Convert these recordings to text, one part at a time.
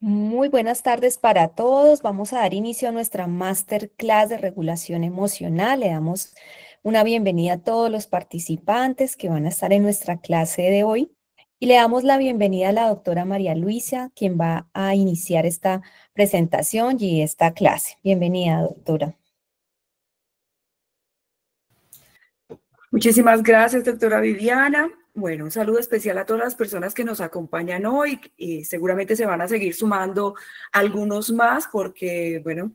Muy buenas tardes para todos. Vamos a dar inicio a nuestra masterclass de regulación emocional. Le damos una bienvenida a todos los participantes que van a estar en nuestra clase de hoy. Y le damos la bienvenida a la doctora María Luisa, quien va a iniciar esta presentación y esta clase. Bienvenida, doctora. Muchísimas gracias, doctora Viviana. Bueno, un saludo especial a todas las personas que nos acompañan hoy y seguramente se van a seguir sumando algunos más porque, bueno,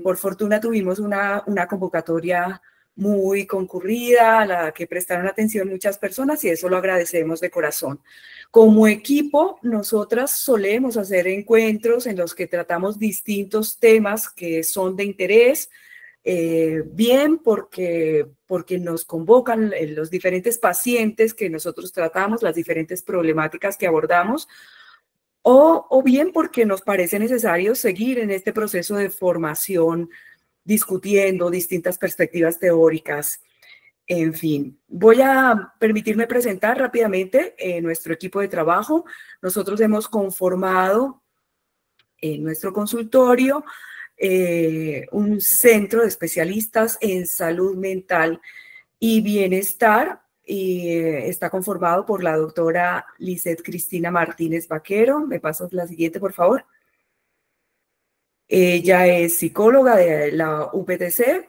por fortuna tuvimos una convocatoria muy concurrida a la que prestaron atención muchas personas y eso lo agradecemos de corazón. Como equipo, nosotras solemos hacer encuentros en los que tratamos distintos temas que son de interés, bien porque nos convocan los diferentes pacientes que nosotros tratamos, las diferentes problemáticas que abordamos, o bien porque nos parece necesario seguir en este proceso de formación discutiendo distintas perspectivas teóricas. En fin, voy a permitirme presentar rápidamente nuestro equipo de trabajo. Nosotros hemos conformado en nuestro consultorio un centro de especialistas en salud mental y bienestar, y está conformado por la doctora Lisette Cristina Martínez Vaquero. ¿Me pasas la siguiente, por favor? Ella es psicóloga de la UPTC,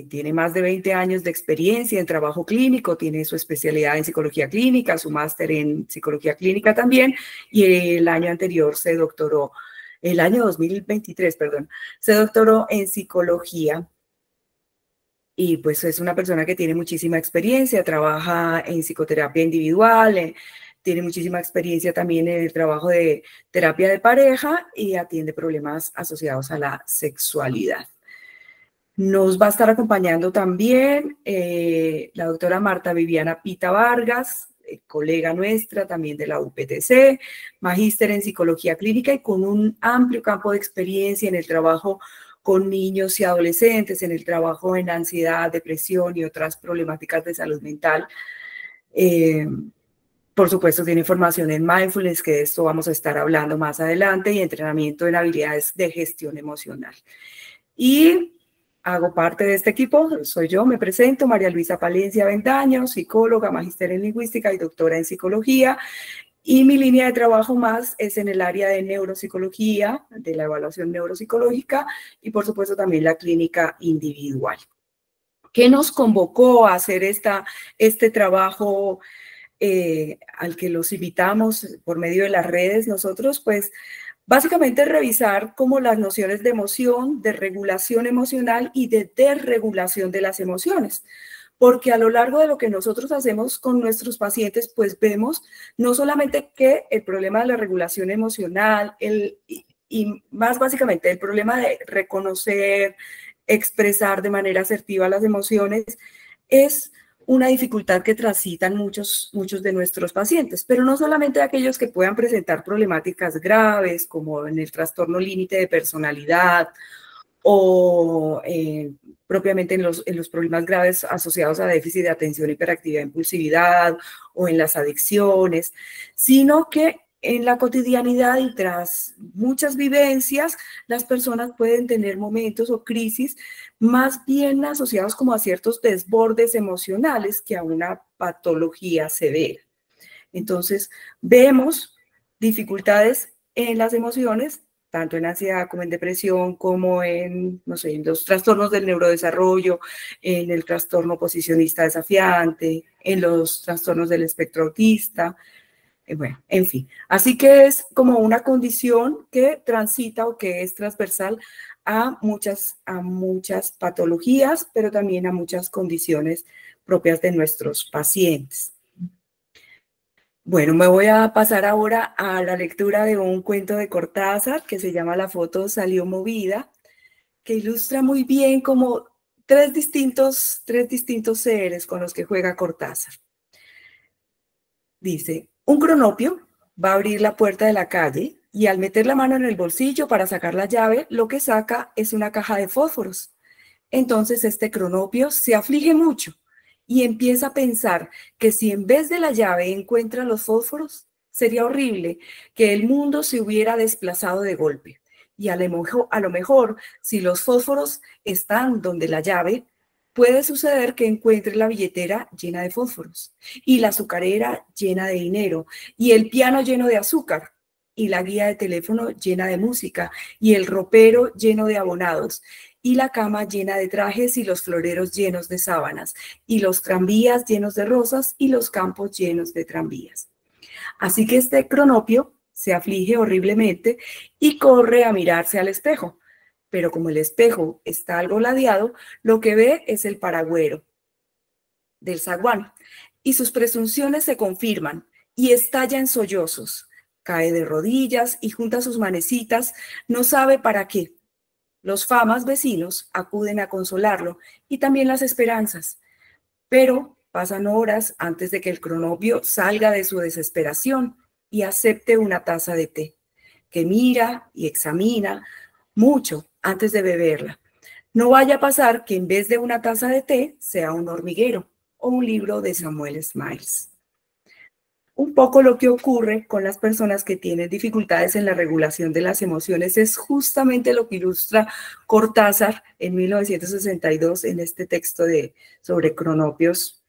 tiene más de 20 años de experiencia en trabajo clínico, tiene su especialidad en psicología clínica, su máster en psicología clínica también, y el año anterior se doctoró, el año 2023, perdón, se doctoró en psicología. Y pues es una persona que tiene muchísima experiencia, trabaja en psicoterapia individual, tiene muchísima experiencia también en el trabajo de terapia de pareja y atiende problemas asociados a la sexualidad. Nos va a estar acompañando también la doctora Marta Viviana Pita Vargas, colega nuestra también de la UPTC, magíster en psicología clínica y con un amplio campo de experiencia en el trabajo con niños y adolescentes, en el trabajo en ansiedad, depresión y otras problemáticas de salud mental. Por supuesto, tiene formación en mindfulness, que de esto vamos a estar hablando más adelante, y entrenamiento en habilidades de gestión emocional. Y hago parte de este equipo, soy yo, me presento, María Luisa Palencia Vendaño, psicóloga, magíster en lingüística y doctora en psicología. Y mi línea de trabajo más es en el área de neuropsicología, de la evaluación neuropsicológica y por supuesto también la clínica individual. ¿Qué nos convocó a hacer este trabajo al que los invitamos por medio de las redes? Nosotros, pues, básicamente revisar cómo las nociones de emoción, de regulación emocional y de desregulación de las emociones. Porque a lo largo de lo que nosotros hacemos con nuestros pacientes, pues vemos no solamente que el problema de la regulación emocional, y más básicamente el problema de reconocer, expresar de manera asertiva las emociones, es una dificultad que transitan muchos de nuestros pacientes, pero no solamente aquellos que puedan presentar problemáticas graves, como en el trastorno límite de personalidad o propiamente en los problemas graves asociados a déficit de atención, hiperactividad, impulsividad o en las adicciones, sino que en la cotidianidad y tras muchas vivencias, las personas pueden tener momentos o crisis más bien asociados como a ciertos desbordes emocionales que a una patología severa. Entonces, vemos dificultades en las emociones, tanto en ansiedad como en depresión, como en, no sé, en los trastornos del neurodesarrollo, en el trastorno oposicionista desafiante, en los trastornos del espectro autista, bueno, en fin. Así que es como una condición que transita o que es transversal a muchas patologías, pero también a muchas condiciones propias de nuestros pacientes. Bueno, me voy a pasar ahora a la lectura de un cuento de Cortázar que se llama La foto salió movida, que ilustra muy bien como tres distintos seres con los que juega Cortázar. Dice, un cronopio va a abrir la puerta de la calle y al meter la mano en el bolsillo para sacar la llave, lo que saca es una caja de fósforos. Entonces este cronopio se aflige mucho y empieza a pensar que si en vez de la llave encuentra los fósforos, Sería horrible que el mundo se hubiera desplazado de golpe. Y a lo mejor, si los fósforos están donde la llave, puede suceder que encuentre la billetera llena de fósforos y la azucarera llena de dinero y el piano lleno de azúcar y la guía de teléfono llena de música y el ropero lleno de abonados y la cama llena de trajes y los floreros llenos de sábanas y los tranvías llenos de rosas y los campos llenos de tranvías. Así que este cronopio se aflige horriblemente y corre a mirarse al espejo. Pero como el espejo está algo ladeado, lo que ve es el paragüero del zaguán. Y sus presunciones se confirman y estalla en sollozos. Cae de rodillas y junta sus manecitas, no sabe para qué. Los famas vecinos acuden a consolarlo y también las esperanzas. Pero pasan horas antes de que el cronopio salga de su desesperación y acepte una taza de té, que mira y examina mucho antes de beberla. No vaya a pasar que en vez de una taza de té sea un hormiguero o un libro de Samuel Smiles. Un poco lo que ocurre con las personas que tienen dificultades en la regulación de las emociones es justamente lo que ilustra Cortázar en 1962 en este texto sobre cronopios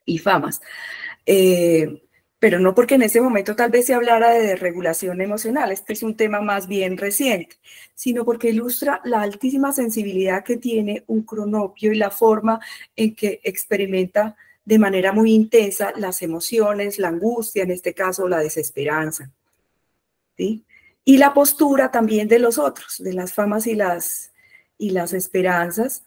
y famas. Pero no porque en ese momento tal vez se hablara de regulación emocional, este es un tema más bien reciente, sino porque ilustra la altísima sensibilidad que tiene un cronopio y la forma en que experimenta de manera muy intensa las emociones, la angustia, en este caso la desesperanza, ¿sí? Y la postura también de los otros, de las famas y las esperanzas,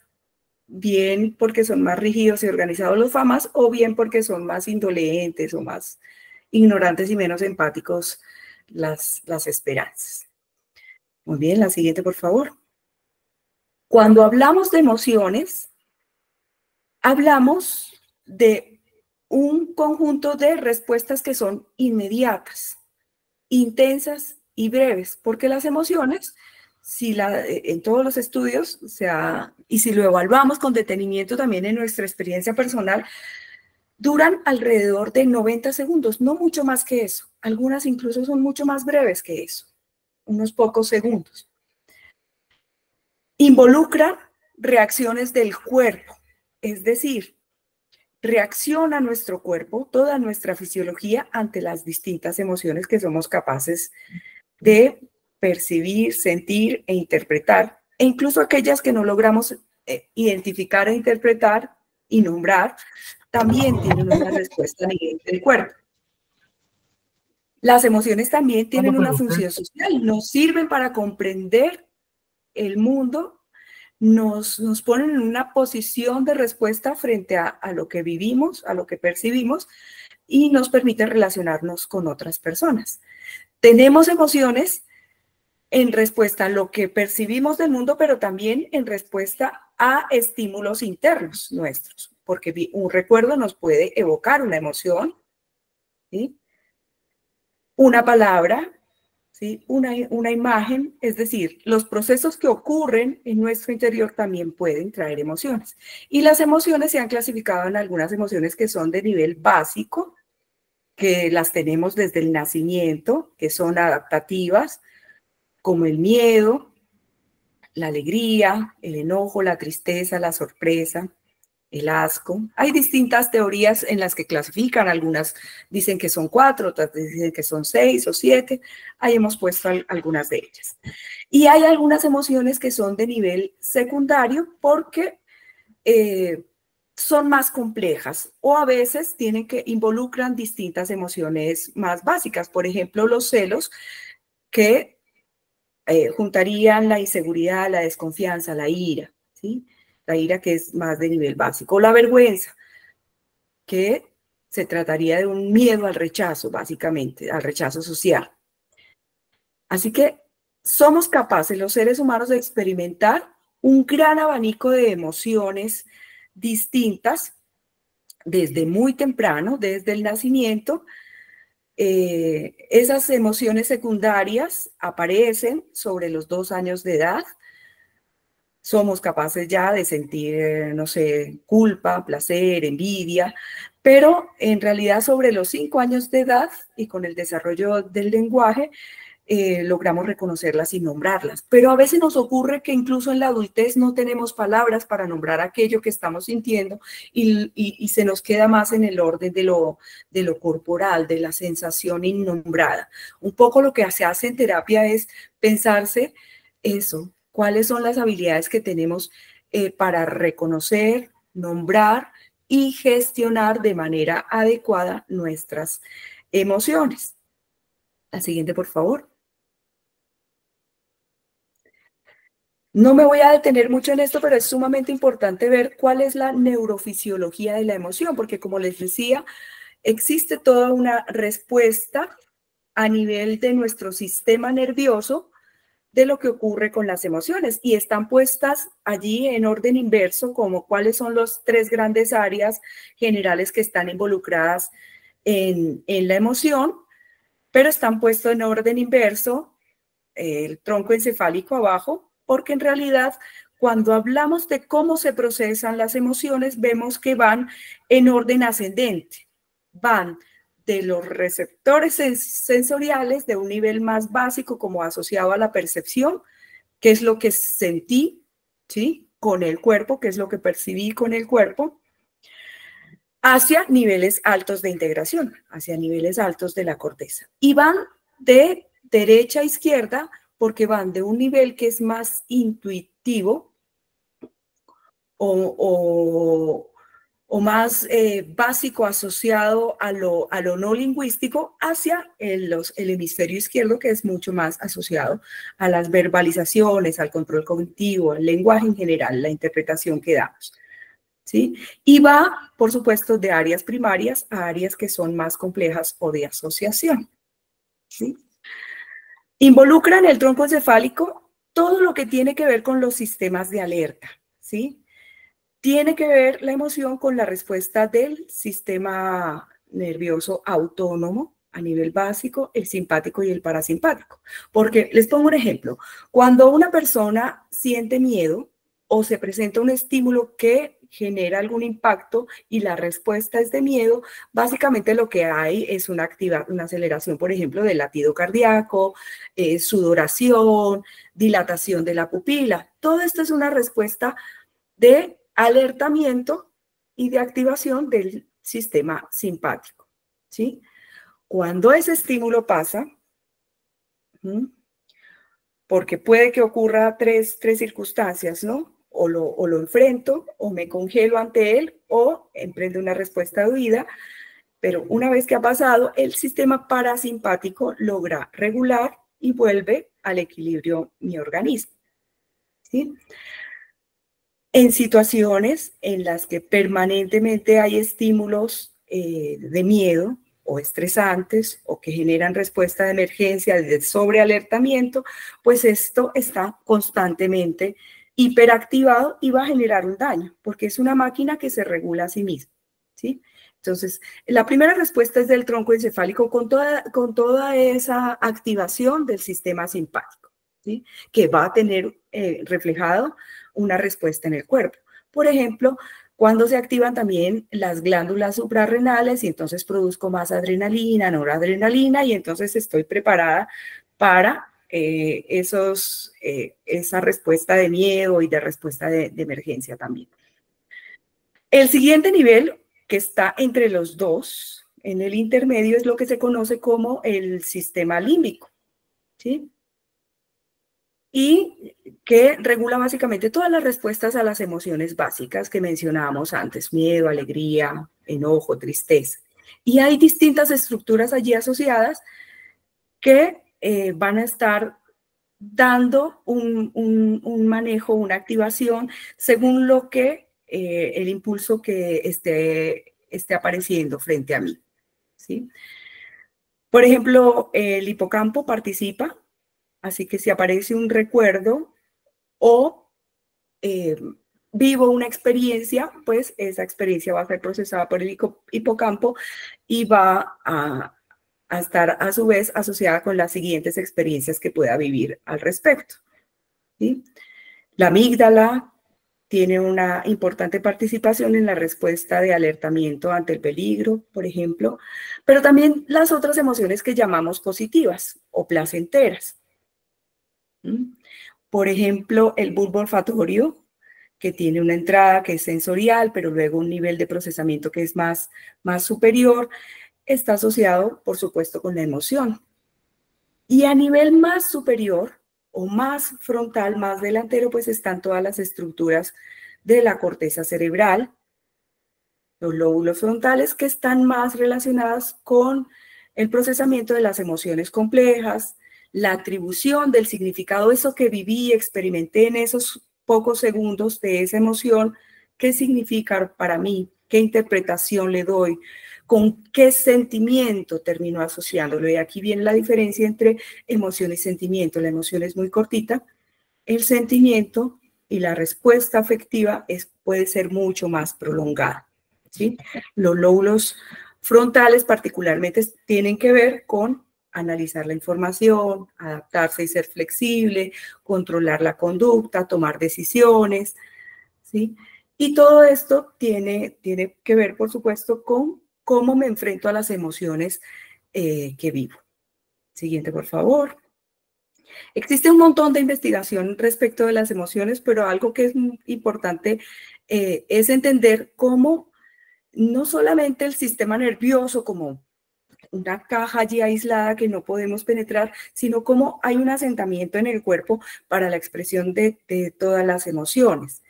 bien porque son más rígidos y organizados los famas, o bien porque son más indolentes o más ignorantes y menos empáticos las esperanzas. Muy bien, la siguiente, por favor. Cuando hablamos de emociones, hablamos de un conjunto de respuestas que son inmediatas, intensas y breves, porque las emociones, en todos los estudios, y si lo evaluamos con detenimiento también en nuestra experiencia personal, duran alrededor de 90 segundos, no mucho más que eso. Algunas incluso son mucho más breves que eso, unos pocos segundos. Involucra reacciones del cuerpo, es decir, reacciona nuestro cuerpo, toda nuestra fisiología ante las distintas emociones que somos capaces de percibir, sentir e interpretar, e incluso aquellas que no logramos identificar e interpretar y nombrar, también tienen una respuesta a nivel del cuerpo. Las emociones también tienen una función social, nos sirven para comprender el mundo, nos ponen en una posición de respuesta frente a lo que vivimos, a lo que percibimos, y nos permiten relacionarnos con otras personas. Tenemos emociones en respuesta a lo que percibimos del mundo, pero también en respuesta a estímulos internos nuestros, porque un recuerdo nos puede evocar una emoción, ¿sí? Una palabra, ¿sí? Una imagen, es decir, los procesos que ocurren en nuestro interior también pueden traer emociones. Y las emociones se han clasificado en algunas emociones que son de nivel básico, que las tenemos desde el nacimiento, que son adaptativas, como el miedo, la alegría, el enojo, la tristeza, la sorpresa, el asco. Hay distintas teorías en las que clasifican, algunas dicen que son 4, otras dicen que son 6 o 7, ahí hemos puesto algunas de ellas. Y hay algunas emociones que son de nivel secundario porque son más complejas o a veces involucran distintas emociones más básicas, por ejemplo, los celos, que juntarían la inseguridad, la desconfianza, la ira, ¿sí? La ira que es más de nivel básico, o la vergüenza, que se trataría de un miedo al rechazo, básicamente, al rechazo social. Así que somos capaces los seres humanos de experimentar un gran abanico de emociones distintas desde muy temprano, desde el nacimiento. Esas emociones secundarias aparecen sobre los 2 años de edad somos capaces ya de sentir, no sé, culpa, placer, envidia, pero en realidad sobre los 5 años de edad y con el desarrollo del lenguaje, logramos reconocerlas y nombrarlas. Pero a veces nos ocurre que incluso en la adultez no tenemos palabras para nombrar aquello que estamos sintiendo y se nos queda más en el orden de lo corporal, de la sensación innombrada. Un poco lo que se hace en terapia es pensarse eso, cuáles son las habilidades que tenemos para reconocer, nombrar y gestionar de manera adecuada nuestras emociones. La siguiente, por favor. No me voy a detener mucho en esto, pero es sumamente importante ver cuál es la neurofisiología de la emoción, porque como les decía, existe toda una respuesta a nivel de nuestro sistema nervioso de lo que ocurre con las emociones y están puestas allí en orden inverso, como cuáles son las 3 grandes áreas generales que están involucradas en la emoción, pero están puestos en orden inverso, el tronco encefálico abajo, porque en realidad cuando hablamos de cómo se procesan las emociones, vemos que van en orden ascendente. Van de los receptores sensoriales de un nivel más básico como asociado a la percepción, que es lo que sentí, ¿sí? Con el cuerpo, que es lo que percibí con el cuerpo, hacia niveles altos de integración, hacia niveles altos de la corteza. Y van de derecha a izquierda porque van de un nivel que es más intuitivo o más básico asociado a lo no lingüístico hacia el hemisferio izquierdo, que es mucho más asociado a las verbalizaciones, al control cognitivo, al lenguaje en general, la interpretación que damos. ¿Sí? Y va, por supuesto, de áreas primarias a áreas que son más complejas o de asociación. ¿Sí? Involucran el tronco encefálico todo lo que tiene que ver con los sistemas de alerta. ¿Sí? Tiene que ver la emoción con la respuesta del sistema nervioso autónomo a nivel básico, el simpático y el parasimpático. Porque les pongo un ejemplo. Cuando una persona siente miedo o se presenta un estímulo que genera algún impacto y la respuesta es de miedo, básicamente lo que hay es una aceleración, por ejemplo, del latido cardíaco, sudoración, dilatación de la pupila. Todo esto es una respuesta de alertamiento y de activación del sistema simpático, ¿sí? Cuando ese estímulo pasa, porque puede que ocurra tres circunstancias, ¿no? O lo enfrento, o me congelo ante él, o emprendo una respuesta de huida, pero una vez que ha pasado, el sistema parasimpático logra regular y vuelve al equilibrio mi organismo, ¿sí? En situaciones en las que permanentemente hay estímulos de miedo o estresantes o que generan respuesta de emergencia, de sobrealertamiento, pues esto está constantemente hiperactivado y va a generar un daño, porque es una máquina que se regula a sí misma, ¿sí? Entonces, la primera respuesta es del tronco encefálico con toda esa activación del sistema simpático, ¿sí? Que va a tener reflejado una respuesta en el cuerpo. Por ejemplo, cuando se activan también las glándulas suprarrenales y entonces produzco más adrenalina, noradrenalina y entonces estoy preparada para esa respuesta de miedo y de respuesta de emergencia también. El siguiente nivel, que está entre los dos, en el intermedio, es lo que se conoce como el sistema límbico, ¿sí? Y que regula básicamente todas las respuestas a las emociones básicas que mencionábamos antes, miedo, alegría, enojo, tristeza. Y hay distintas estructuras allí asociadas que van a estar dando un manejo, una activación, según lo que el impulso que esté apareciendo frente a mí, ¿sí? Por ejemplo, el hipocampo participa, así que si aparece un recuerdo o vivo una experiencia, pues esa experiencia va a ser procesada por el hipocampo y va a estar a su vez asociada con las siguientes experiencias que pueda vivir al respecto, ¿sí? La amígdala tiene una importante participación en la respuesta de alertamiento ante el peligro, por ejemplo, pero también las otras emociones que llamamos positivas o placenteras. Por ejemplo, el bulbo olfatorio, que tiene una entrada que es sensorial, pero luego un nivel de procesamiento que es más superior, está asociado, por supuesto, con la emoción. Y a nivel más superior o más frontal, más delantero, pues están todas las estructuras de la corteza cerebral, los lóbulos frontales, que están más relacionadas con el procesamiento de las emociones complejas, la atribución del significado, eso que viví y experimenté en esos pocos segundos de esa emoción, qué significa para mí, qué interpretación le doy, con qué sentimiento termino asociándolo. Y aquí viene la diferencia entre emoción y sentimiento. La emoción es muy cortita, el sentimiento y la respuesta afectiva puede ser mucho más prolongada, ¿sí? Los lóbulos frontales particularmente tienen que ver con analizar la información, adaptarse y ser flexible, controlar la conducta, tomar decisiones, ¿sí? Y todo esto tiene que ver, por supuesto, con cómo me enfrento a las emociones que vivo. Siguiente, por favor. Existe un montón de investigación respecto de las emociones, pero algo que es importante es entender cómo no solamente el sistema nervioso como una caja allí aislada que no podemos penetrar, sino cómo hay un asentamiento en el cuerpo para la expresión de todas las emociones.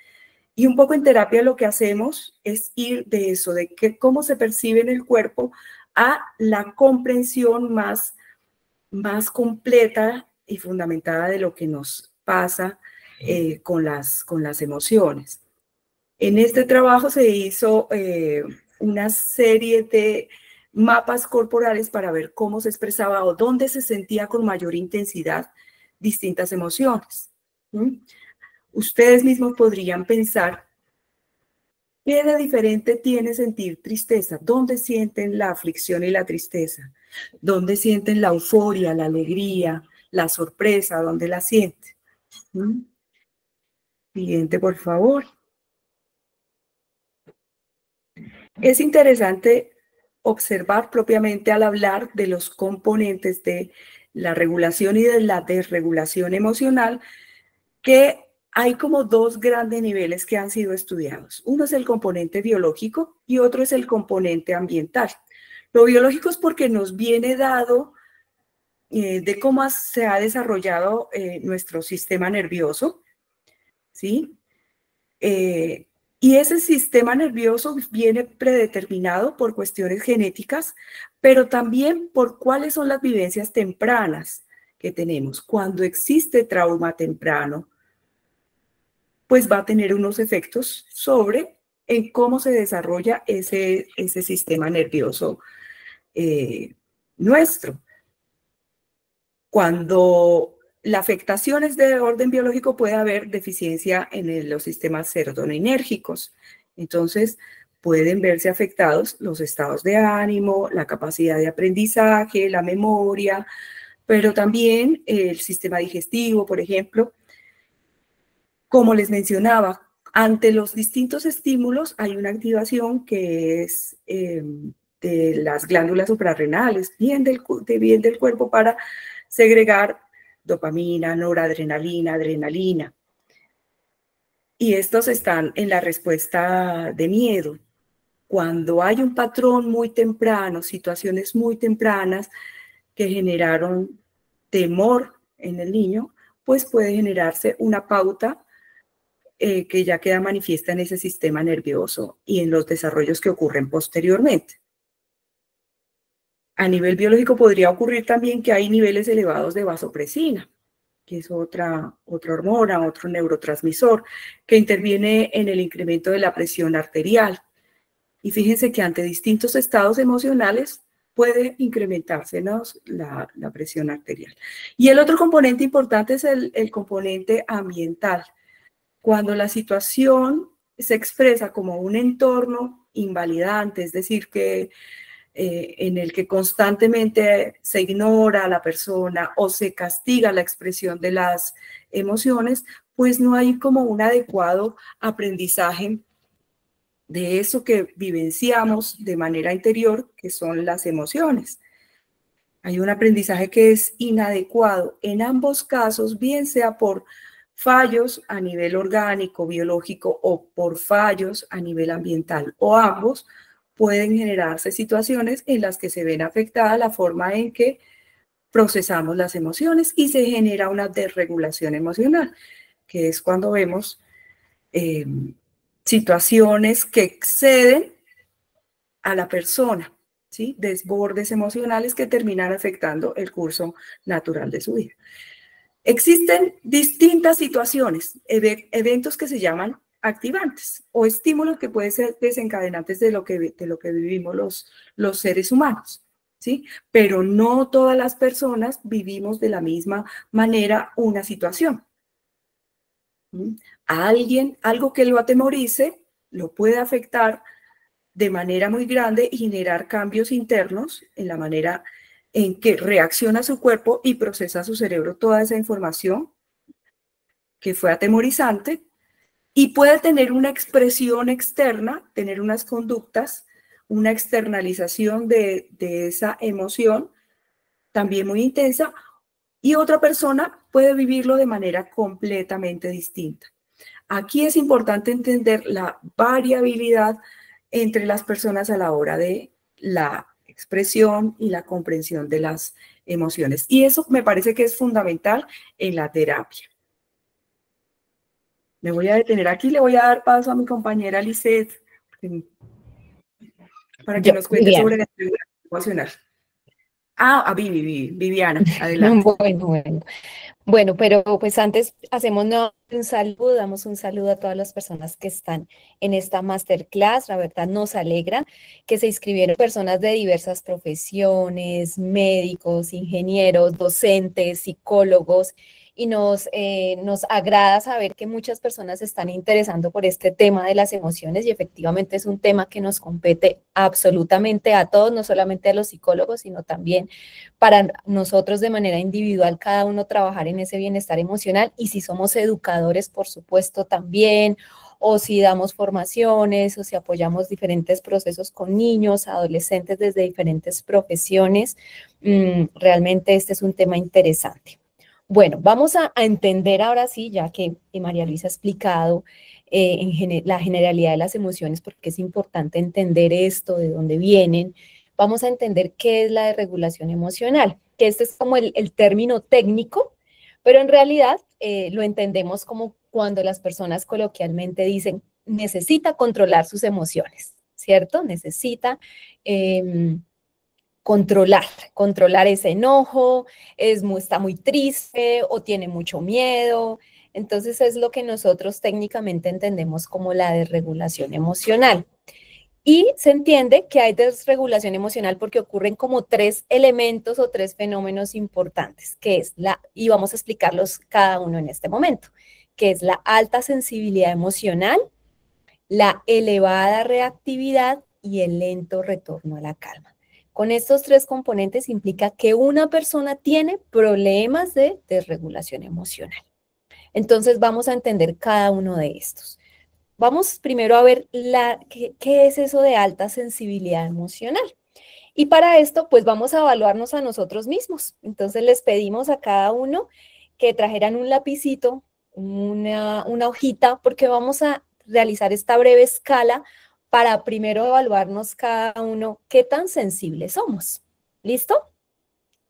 Y un poco en terapia lo que hacemos es ir de eso, de cómo se percibe en el cuerpo, a la comprensión más completa y fundamentada de lo que nos pasa con las emociones. En este trabajo se hizo una serie de mapas corporales para ver cómo se expresaba o dónde se sentía con mayor intensidad distintas emociones. Ustedes mismos podrían pensar, ¿qué de diferente tiene sentir tristeza? ¿Dónde sienten la aflicción y la tristeza? ¿Dónde sienten la euforia, la alegría, la sorpresa? ¿Dónde la sienten? Siguiente, por favor. Es interesante observar propiamente al hablar de los componentes de la regulación y de la desregulación emocional, que hay como dos grandes niveles que han sido estudiados. Uno es el componente biológico y otro es el componente ambiental. Lo biológico es porque nos viene dado de cómo se ha desarrollado nuestro sistema nervioso, ¿sí? Y ese sistema nervioso viene predeterminado por cuestiones genéticas, pero también por cuáles son las vivencias tempranas que tenemos. Cuando existe trauma temprano, pues va a tener unos efectos sobre en cómo se desarrolla ese sistema nervioso nuestro. Cuando la afectación es de orden biológico, puede haber deficiencia en los sistemas serotoninérgicos. Entonces, pueden verse afectados los estados de ánimo, la capacidad de aprendizaje, la memoria, pero también el sistema digestivo, por ejemplo. Como les mencionaba, ante los distintos estímulos hay una activación que es de las glándulas suprarrenales, bien del cuerpo, para segregar dopamina, noradrenalina, adrenalina. Y estos están en la respuesta de miedo. Cuando hay un patrón muy temprano, situaciones muy tempranas que generaron temor en el niño, pues puede generarse una pauta que ya queda manifiesta en ese sistema nervioso y en los desarrollos que ocurren posteriormente. A nivel biológico podría ocurrir también que hay niveles elevados de vasopresina, que es otra hormona, otro neurotransmisor, que interviene en el incremento de la presión arterial. Y fíjense que ante distintos estados emocionales puede incrementarse la presión arterial. Y el otro componente importante es el componente ambiental. Cuando la situación se expresa como un entorno invalidante, es decir, que en el que constantemente se ignora a la persona o se castiga la expresión de las emociones, pues no hay como un adecuado aprendizaje de eso que vivenciamos de manera interior, que son las emociones. Hay un aprendizaje que es inadecuado en ambos casos, bien sea por fallos a nivel orgánico, biológico o por fallos a nivel ambiental, o ambos pueden generarse situaciones en las que se ven afectada la forma en que procesamos las emociones y se genera una desregulación emocional, que es cuando vemos situaciones que exceden a la persona, ¿sí? Desbordes emocionales que terminan afectando el curso natural de su vida. Existen distintas situaciones, eventos que se llaman activantes o estímulos que pueden ser desencadenantes de lo que vivimos los seres humanos, ¿sí? Pero no todas las personas vivimos de la misma manera una situación. A alguien, algo que lo atemorice, lo puede afectar de manera muy grande y generar cambios internos en la manera en que reacciona su cuerpo y procesa su cerebro toda esa información que fue atemorizante, y puede tener una expresión externa, tener unas conductas, una externalización de esa emoción también muy intensa, y otra persona puede vivirlo de manera completamente distinta. Aquí es importante entender la variabilidad entre las personas a la hora de la expresión y la comprensión de las emociones. Y eso me parece que es fundamental en la terapia. Me voy a detener aquí, le voy a dar paso a mi compañera Lisette para que Yo, nos cuente Viviana. sobre la regulación emocional. A Viviana, adelante. Bueno, bueno. Bueno, pero pues antes hacemos un saludo, damos un saludo a todas las personas que están en esta masterclass. La verdad nos alegra que se inscribieron personas de diversas profesiones, médicos, ingenieros, docentes, psicólogos, y nos agrada saber que muchas personas se están interesando por este tema de las emociones, y efectivamente es un tema que nos compete absolutamente a todos, no solamente a los psicólogos, sino también para nosotros de manera individual, cada uno trabajar en ese bienestar emocional, y si somos educadores, por supuesto, también, o si damos formaciones, o si apoyamos diferentes procesos con niños, adolescentes desde diferentes profesiones, realmente este es un tema interesante. Bueno, vamos a entender ahora sí, ya que María Luisa ha explicado la generalidad de las emociones, porque es importante entender esto, de dónde vienen. Vamos a entender qué es la desregulación emocional, que este es como el término técnico, pero en realidad lo entendemos como cuando las personas coloquialmente dicen necesita controlar sus emociones, ¿cierto? Necesita controlar ese enojo, está muy triste o tiene mucho miedo. Entonces es lo que nosotros técnicamente entendemos como la desregulación emocional. Y se entiende que hay desregulación emocional porque ocurren como tres elementos o tres fenómenos importantes, que es y vamos a explicarlos cada uno en este momento, que es la alta sensibilidad emocional, la elevada reactividad y el lento retorno a la calma. Con estos tres componentes implica que una persona tiene problemas de desregulación emocional. Entonces vamos a entender cada uno de estos. Vamos primero a ver qué es eso de alta sensibilidad emocional. Y para esto, pues vamos a evaluarnos a nosotros mismos. Entonces les pedimos a cada uno que trajeran un lapicito, una hojita, porque vamos a realizar esta breve escala para primero evaluarnos cada uno qué tan sensibles somos. ¿Listo?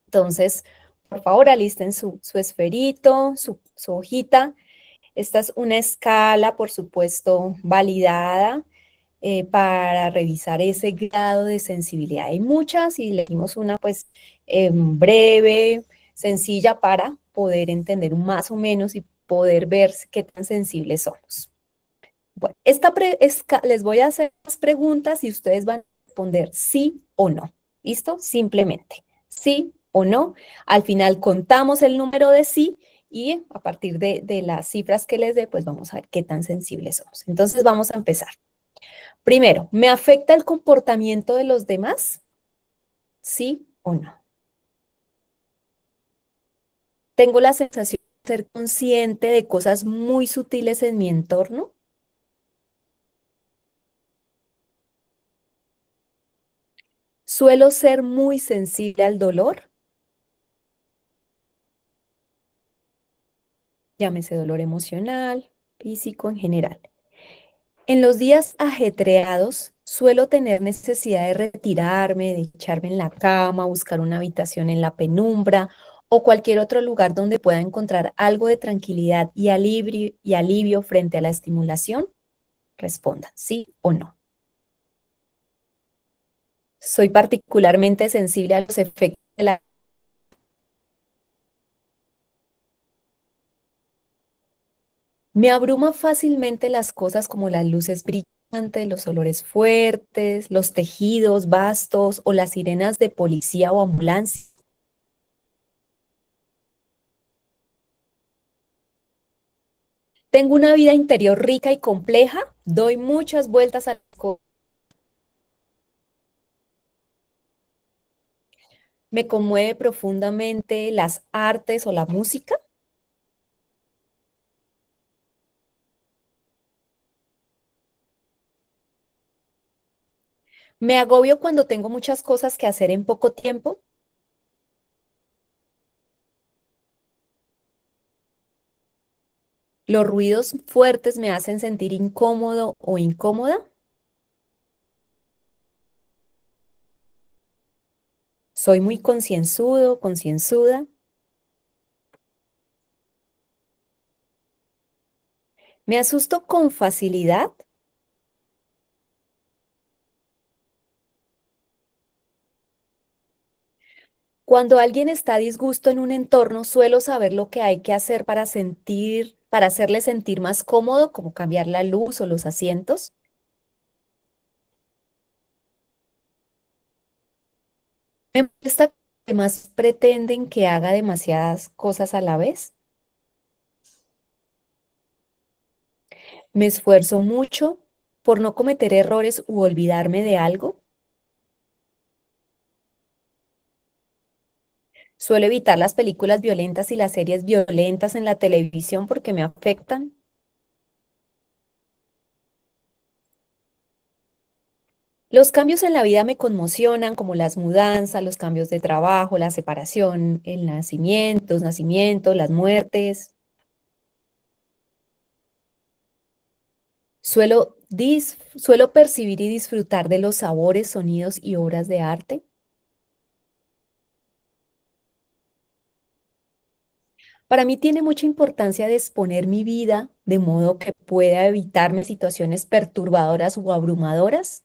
Entonces, por favor, alisten su esferito, su hojita. Esta es una escala, por supuesto, validada para revisar ese grado de sensibilidad. Hay muchas y elegimos una pues breve, sencilla para poder entender más o menos y poder ver qué tan sensibles somos. Bueno, les voy a hacer las preguntas y ustedes van a responder sí o no. ¿Listo? Simplemente sí o no. Al final contamos el número de sí y a partir de las cifras que les dé, pues vamos a ver qué tan sensibles somos. Entonces vamos a empezar. Primero, ¿me afecta el comportamiento de los demás? ¿Sí o no? Tengo la sensación de ser consciente de cosas muy sutiles en mi entorno. Suelo ser muy sensible al dolor, llámese dolor emocional, físico en general. En los días ajetreados, suelo tener necesidad de retirarme, de echarme en la cama, buscar una habitación en la penumbra o cualquier otro lugar donde pueda encontrar algo de tranquilidad y alivio frente a la estimulación. Responda, sí o no. Soy particularmente sensible a los efectos de la... Me abruma fácilmente las cosas como las luces brillantes, los olores fuertes, los tejidos vastos o las sirenas de policía o ambulancia. Tengo una vida interior rica y compleja, doy muchas vueltas a las cosas. Me conmueve profundamente las artes o la música. Me agobio cuando tengo muchas cosas que hacer en poco tiempo. Los ruidos fuertes me hacen sentir incómodo o incómoda. Soy muy concienzudo, concienzuda. Me asusto con facilidad. Cuando alguien está a disgusto en un entorno, suelo saber lo que hay que hacer para hacerle sentir más cómodo, como cambiar la luz o los asientos. Me molesta que más pretenden que haga demasiadas cosas a la vez. Me esfuerzo mucho por no cometer errores u olvidarme de algo. Suelo evitar las películas violentas y las series violentas en la televisión porque me afectan. Los cambios en la vida me conmocionan, como las mudanzas, los cambios de trabajo, la separación, el nacimiento, las muertes. Suelo percibir y disfrutar de los sabores, sonidos y obras de arte. Para mí tiene mucha importancia disponer mi vida de modo que pueda evitarme situaciones perturbadoras o abrumadoras.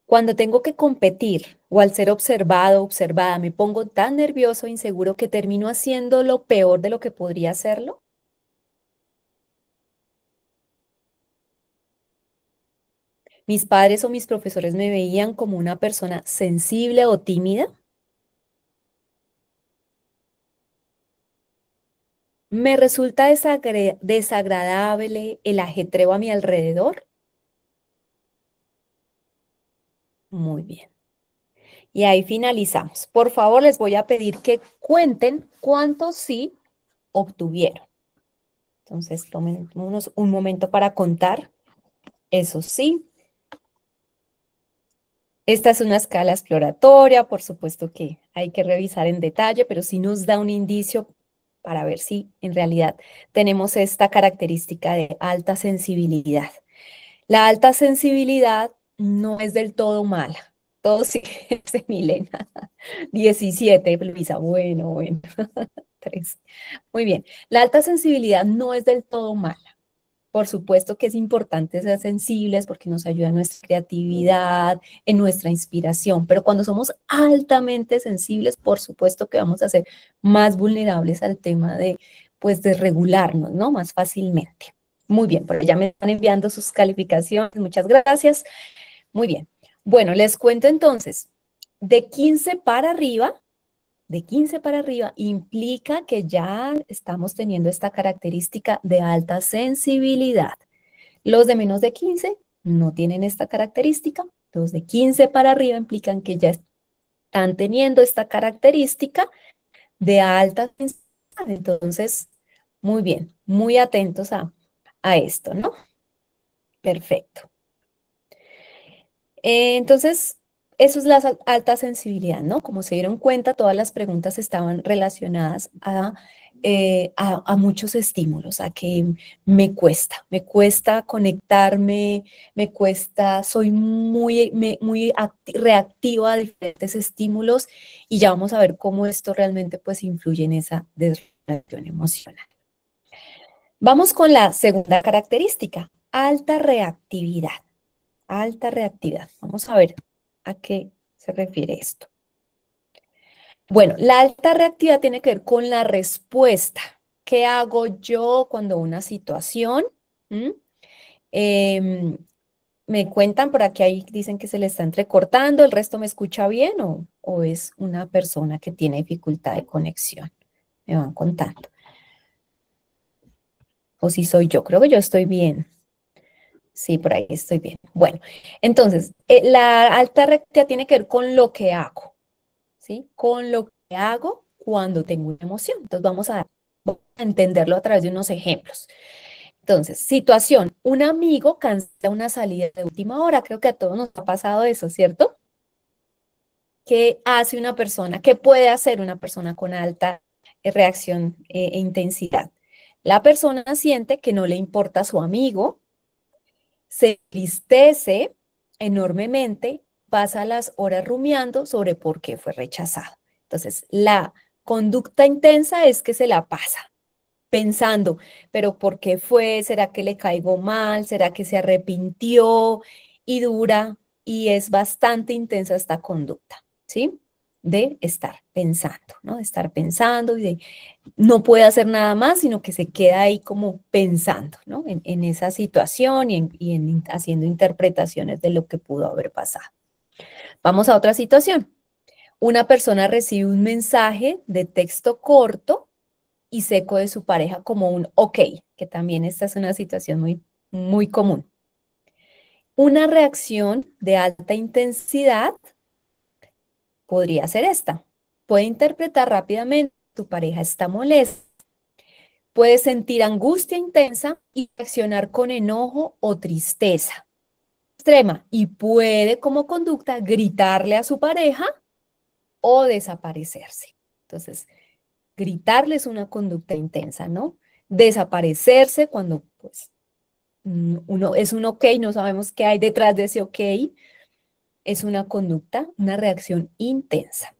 Cuando tengo que competir o al ser observado o observada me pongo tan nervioso e inseguro que termino haciendo lo peor de lo que podría hacerlo. Mis padres o mis profesores me veían como una persona sensible o tímida. Me resulta desagradable el ajetreo a mi alrededor. Muy bien. Y ahí finalizamos. Por favor, les voy a pedir que cuenten cuántos sí obtuvieron. Entonces, tomen un momento para contar. Eso sí. Esta es una escala exploratoria, por supuesto que hay que revisar en detalle, pero sí nos da un indicio para ver si en realidad tenemos esta característica de alta sensibilidad. La alta sensibilidad no es del todo mala. Todo sigue ese Milena. 17, Luisa. Bueno. 3. Muy bien. La alta sensibilidad no es del todo mala. Por supuesto que es importante ser sensibles porque nos ayuda en nuestra creatividad, en nuestra inspiración, pero cuando somos altamente sensibles, por supuesto que vamos a ser más vulnerables al tema de, pues, de regularnos, ¿no? Más fácilmente. Muy bien, pero ya me están enviando sus calificaciones, muchas gracias. Muy bien. Bueno, les cuento entonces, de 15 para arriba, de 15 para arriba implica que ya estamos teniendo esta característica de alta sensibilidad. Los de menos de 15 no tienen esta característica. Los de 15 para arriba implican que ya están teniendo esta característica de alta tensión. Entonces, muy bien, muy atentos a esto, ¿no? Perfecto. Entonces, eso es la alta sensibilidad, ¿no? Como se dieron cuenta, todas las preguntas estaban relacionadas a muchos estímulos, a que me cuesta conectarme, me cuesta, soy muy reactiva a diferentes estímulos y ya vamos a ver cómo esto realmente pues influye en esa desregulación emocional. Vamos con la segunda característica, alta reactividad. Alta reactividad. Vamos a ver a qué se refiere esto. Bueno, la alta reactividad tiene que ver con la respuesta. ¿Qué hago yo cuando una situación? Me cuentan por aquí, ahí dicen que se le está entrecortando, ¿el resto me escucha bien o es una persona que tiene dificultad de conexión? Me van contando. O si soy yo, creo que yo estoy bien. Sí, por ahí estoy bien. Bueno, entonces, la alta reactividad tiene que ver con lo que hago, ¿sí? Con lo que hago cuando tengo una emoción. Entonces, vamos a entenderlo a través de unos ejemplos. Entonces, situación, un amigo cancela una salida de última hora. Creo que a todos nos ha pasado eso, ¿cierto? ¿Qué hace una persona? ¿Qué puede hacer una persona con alta reacción e intensidad? La persona siente que no le importa a su amigo, se entristece enormemente, pasa las horas rumiando sobre por qué fue rechazado. Entonces, la conducta intensa es que se la pasa pensando, pero ¿por qué fue? ¿Será que le caigo mal? ¿Será que se arrepintió? Y dura y es bastante intensa esta conducta, ¿sí? De estar pensando, ¿no? De estar pensando y de no puede hacer nada más, sino que se queda ahí como pensando, ¿no? En esa situación y haciendo interpretaciones de lo que pudo haber pasado. Vamos a otra situación. Una persona recibe un mensaje de texto corto y seco de su pareja como un ok, que también esta es una situación muy común. Una reacción de alta intensidad podría ser esta. Puede interpretar rápidamente, tu pareja está molesta. Puede sentir angustia intensa y reaccionar con enojo o tristeza extrema y puede como conducta gritarle a su pareja o desaparecerse. Entonces, gritarle es una conducta intensa, ¿no? Desaparecerse cuando pues uno es un ok, no sabemos qué hay detrás de ese ok, es una conducta, una reacción intensa.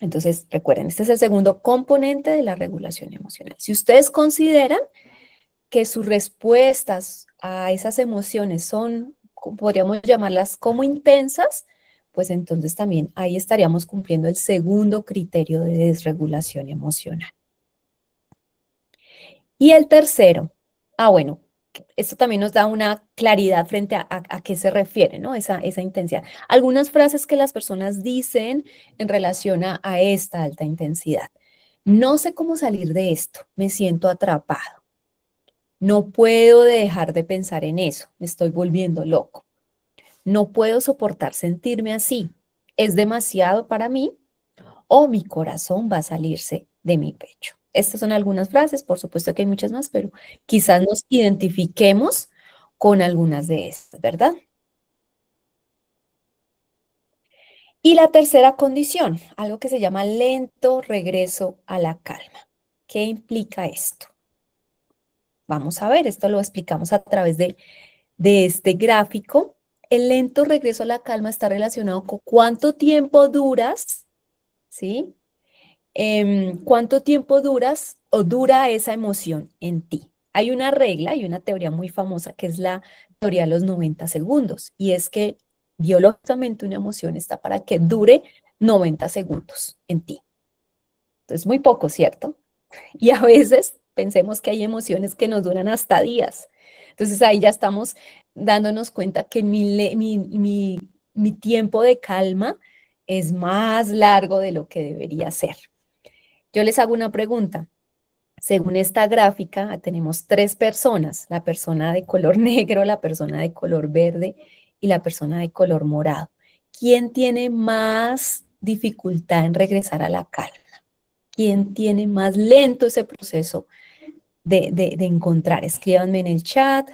Entonces, recuerden, este es el segundo componente de la regulación emocional. Si ustedes consideran que sus respuestas a esas emociones son, podríamos llamarlas como intensas, pues entonces también ahí estaríamos cumpliendo el segundo criterio de desregulación emocional. Y el tercero, bueno, esto también nos da una claridad frente a qué se refiere, ¿no? Esa intensidad. Algunas frases que las personas dicen en relación a esta alta intensidad. No sé cómo salir de esto, me siento atrapado. No puedo dejar de pensar en eso, me estoy volviendo loco. No puedo soportar sentirme así. Es demasiado para mí o mi corazón va a salirse de mi pecho. Estas son algunas frases, por supuesto que hay muchas más, pero quizás nos identifiquemos con algunas de estas, ¿verdad? Y la tercera condición, algo que se llama lento regreso a la calma. ¿Qué implica esto? Vamos a ver, esto lo explicamos a través de este gráfico. El lento regreso a la calma está relacionado con cuánto tiempo duras, ¿sí? ¿Cuánto tiempo duras o dura esa emoción en ti? Hay una regla y una teoría muy famosa que es la teoría de los 90 segundos y es que biológicamente una emoción está para que dure 90 segundos en ti. Entonces, muy poco, ¿cierto? Y a veces pensemos que hay emociones que nos duran hasta días. Entonces ahí ya estamos dándonos cuenta que mi tiempo de calma es más largo de lo que debería ser. Yo les hago una pregunta. Según esta gráfica, tenemos tres personas, la persona de color negro, la persona de color verde y la persona de color morado. ¿Quién tiene más dificultad en regresar a la calma? ¿Quién tiene más lento ese proceso de encontrar? Escríbanme en el chat.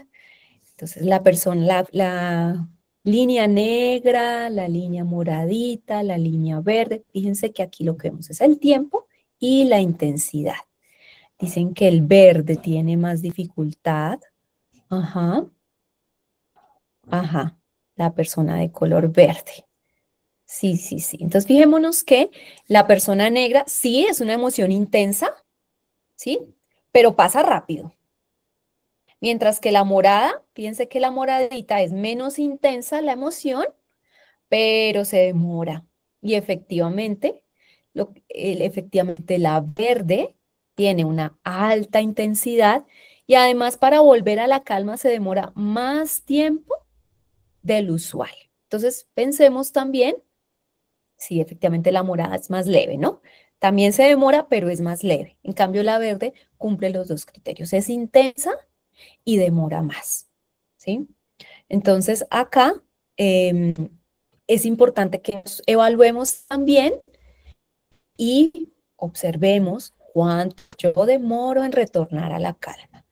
Entonces, la línea negra, la línea moradita, la línea verde. Fíjense que aquí lo que vemos es el tiempo y la intensidad. Dicen que el verde tiene más dificultad. Ajá. Ajá. La persona de color verde. Sí, sí, sí. Entonces, fijémonos que la persona negra sí es una emoción intensa, ¿sí? Pero pasa rápido. Mientras que la morada, fíjense que la moradita es menos intensa la emoción, pero se demora. Y efectivamente, efectivamente la verde tiene una alta intensidad y además para volver a la calma se demora más tiempo del usual. Entonces, pensemos también, sí, efectivamente la morada es más leve, ¿no? También se demora, pero es más leve. En cambio, la verde cumple los dos criterios. Es intensa y demora más, ¿sí? Entonces, acá em, es importante que nos evaluemos también y observemos cuánto yo demoro en retornar a la calma.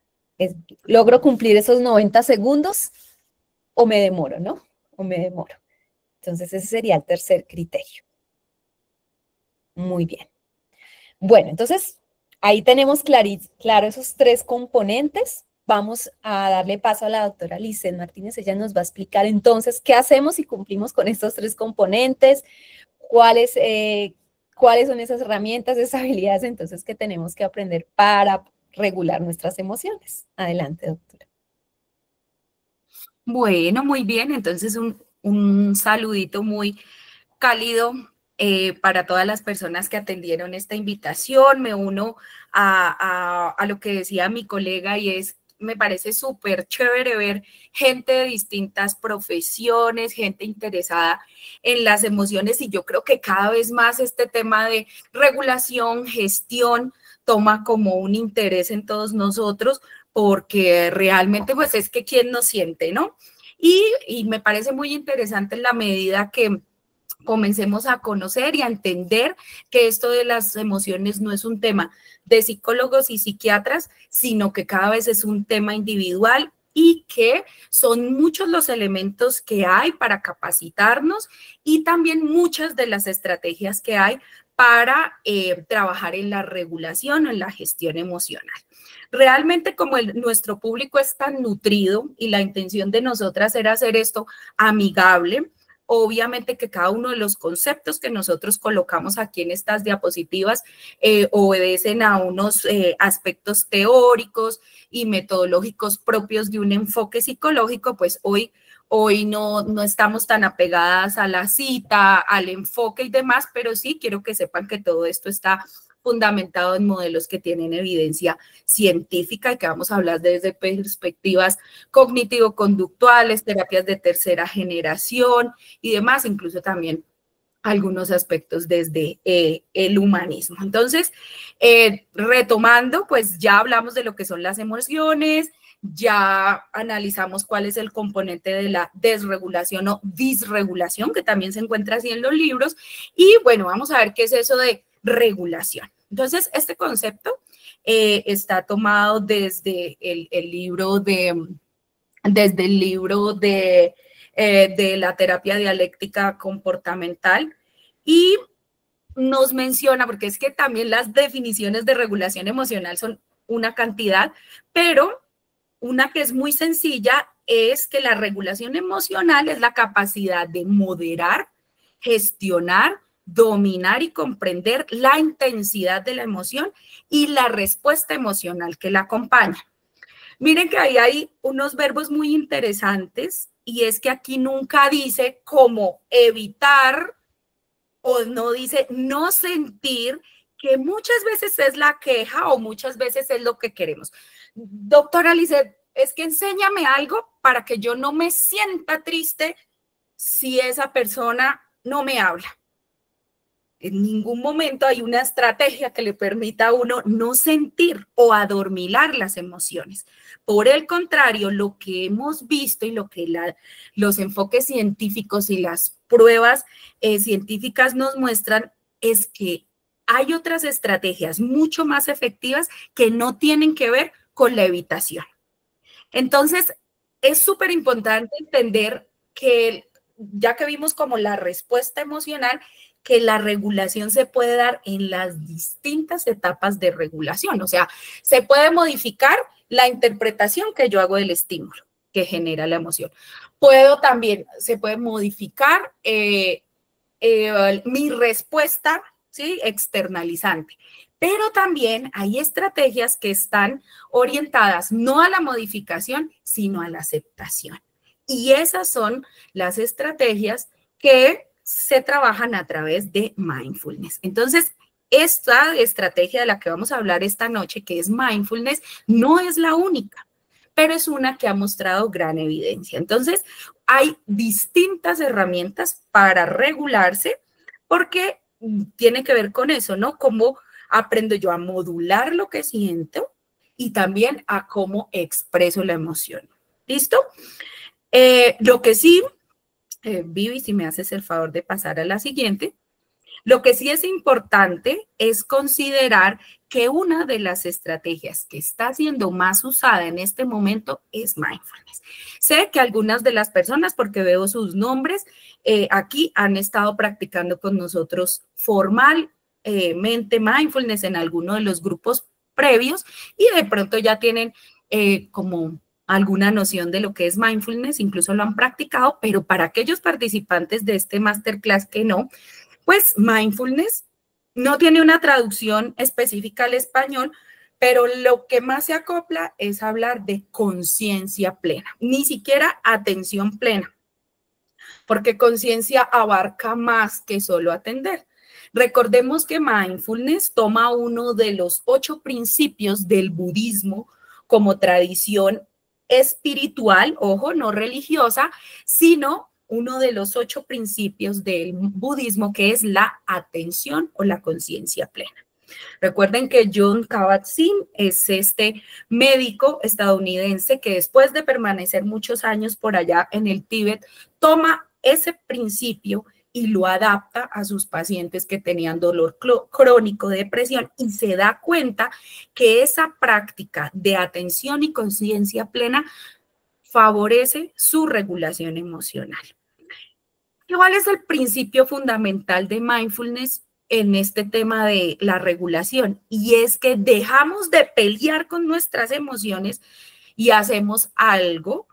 ¿Logro cumplir esos 90 segundos o me demoro, no? O me demoro. Entonces, ese sería el tercer criterio. Muy bien. Bueno, entonces, ahí tenemos claro esos tres componentes. Vamos a darle paso a la doctora Licen Martínez. Ella nos va a explicar entonces qué hacemos si cumplimos con estos tres componentes, cuáles, cuáles son esas herramientas, esas habilidades entonces que tenemos que aprender para regular nuestras emociones. Adelante, doctora. Bueno, muy bien. Entonces, un saludito muy cálido para todas las personas que atendieron esta invitación. Me uno a lo que decía mi colega y es, me parece súper chévere ver gente de distintas profesiones, gente interesada en las emociones y yo creo que cada vez más este tema de regulación, gestión, toma como un interés en todos nosotros porque realmente pues es que quién nos siente, ¿no? Y me parece muy interesante en la medida que comencemos a conocer y a entender que esto de las emociones no es un tema de psicólogos y psiquiatras, sino que cada vez es un tema individual y que son muchos los elementos que hay para capacitarnos y también muchas de las estrategias que hay para trabajar en la regulación o en la gestión emocional. Realmente como nuestro público es tan nutrido y la intención de nosotras era hacer esto amigable, obviamente que cada uno de los conceptos que nosotros colocamos aquí en estas diapositivas obedecen a unos aspectos teóricos y metodológicos propios de un enfoque psicológico, pues hoy no estamos tan apegadas a la cita, al enfoque y demás, pero sí quiero que sepan que todo esto está fundamentado en modelos que tienen evidencia científica y que vamos a hablar desde perspectivas cognitivo-conductuales, terapias de tercera generación y demás, incluso también algunos aspectos desde el humanismo. Entonces, retomando, pues ya hablamos de lo que son las emociones, ya analizamos cuál es el componente de la desregulación o disregulación, que también se encuentra así en los libros, y bueno, vamos a ver qué es eso de regulación. Entonces, este concepto está tomado desde el libro de la terapia dialéctica comportamental y nos menciona, porque es que también las definiciones de regulación emocional son una cantidad, pero una que es muy sencilla es que la regulación emocional es la capacidad de moderar, gestionar, dominar y comprender la intensidad de la emoción y la respuesta emocional que la acompaña. Miren que ahí hay unos verbos muy interesantes y es que aquí nunca dice cómo evitar o no dice no sentir, que muchas veces es la queja o muchas veces es lo que queremos. Doctora Lizeth, es que enséñame algo para que yo no me sienta triste si esa persona no me habla. En ningún momento hay una estrategia que le permita a uno no sentir o adormilar las emociones. Por el contrario, lo que hemos visto y lo que los enfoques científicos y las pruebas científicas nos muestran es que hay otras estrategias mucho más efectivas que no tienen que ver con la evitación. Entonces, es súper importante entender que, ya que vimos como la respuesta emocional, que la regulación se puede dar en las distintas etapas de regulación. O sea, se puede modificar la interpretación que yo hago del estímulo que genera la emoción. Se puede modificar mi respuesta, ¿sí? Externalizante. Pero también hay estrategias que están orientadas no a la modificación, sino a la aceptación. Y esas son las estrategias que se trabajan a través de mindfulness. Entonces, esta estrategia de la que vamos a hablar esta noche, que es mindfulness, no es la única, pero es una que ha mostrado gran evidencia. Entonces, hay distintas herramientas para regularse porque tiene que ver con eso, ¿no? Cómo aprendo yo a modular lo que siento y también a cómo expreso la emoción. ¿Listo? Lo que sí, Vivi, si me haces el favor de pasar a la siguiente, lo que sí es importante es considerar que una de las estrategias que está siendo más usada en este momento es mindfulness. Sé que algunas de las personas, porque veo sus nombres, aquí han estado practicando con nosotros formalmente mindfulness en alguno de los grupos previos y de pronto ya tienen como alguna noción de lo que es mindfulness, incluso lo han practicado, pero para aquellos participantes de este masterclass que no, pues mindfulness no tiene una traducción específica al español, pero lo que más se acopla es hablar de conciencia plena, ni siquiera atención plena, porque conciencia abarca más que solo atender. Recordemos que mindfulness toma uno de los 8 principios del budismo como tradición espiritual, ojo, no religiosa, sino uno de los 8 principios del budismo, que es la atención o la conciencia plena. Recuerden que Jon Kabat-Zinn es este médico estadounidense que después de permanecer muchos años por allá en el Tíbet, toma ese principio y lo adapta a sus pacientes que tenían dolor crónico, depresión, y se da cuenta que esa práctica de atención y conciencia plena favorece su regulación emocional. ¿Cuál es el principio fundamental de mindfulness en este tema de la regulación? Y es que dejamos de pelear con nuestras emociones y hacemos algo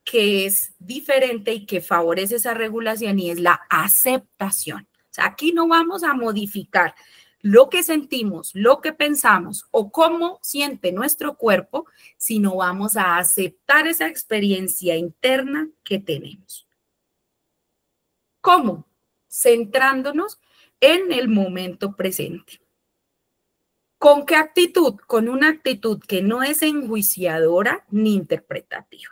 que es diferente y que favorece esa regulación, y es la aceptación. O sea, aquí no vamos a modificar lo que sentimos, lo que pensamos o cómo siente nuestro cuerpo, sino vamos a aceptar esa experiencia interna que tenemos. ¿Cómo? Centrándonos en el momento presente. ¿Con qué actitud? Con una actitud que no es enjuiciadora ni interpretativa.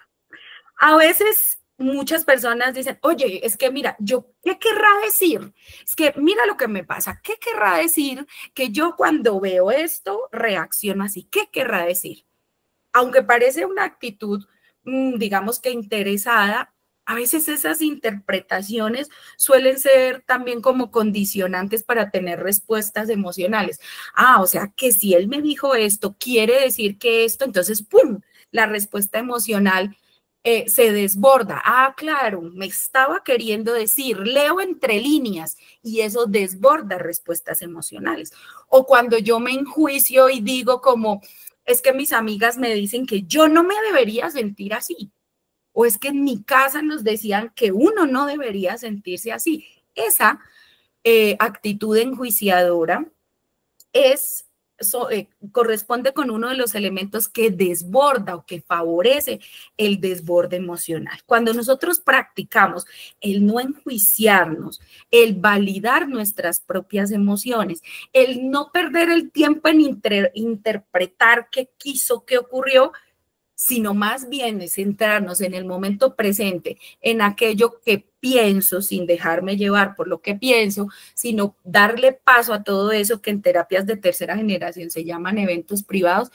A veces muchas personas dicen, oye, es que mira, ¿qué querrá decir? Es que mira lo que me pasa. ¿Qué querrá decir que yo cuando veo esto reacciono así? ¿Qué querrá decir? Aunque parece una actitud, digamos que interesada, a veces esas interpretaciones suelen ser también como condicionantes para tener respuestas emocionales. Ah, o sea, que si él me dijo esto, quiere decir que esto, entonces, ¡pum!, la respuesta emocional se desborda. Ah, claro, me estaba queriendo decir, leo entre líneas, y eso desborda respuestas emocionales. O cuando yo me enjuicio y digo como, es que mis amigas me dicen que yo no me debería sentir así. O es que en mi casa nos decían que uno no debería sentirse así. Esa actitud enjuiciadora corresponde con uno de los elementos que desborda o que favorece el desborde emocional. Cuando nosotros practicamos el no enjuiciarnos, el validar nuestras propias emociones, el no perder el tiempo en interpretar qué quiso, qué ocurrió, sino más bien es centrarnos en el momento presente, en aquello que pienso, sin dejarme llevar por lo que pienso, sino darle paso a todo eso que en terapias de tercera generación se llaman eventos privados,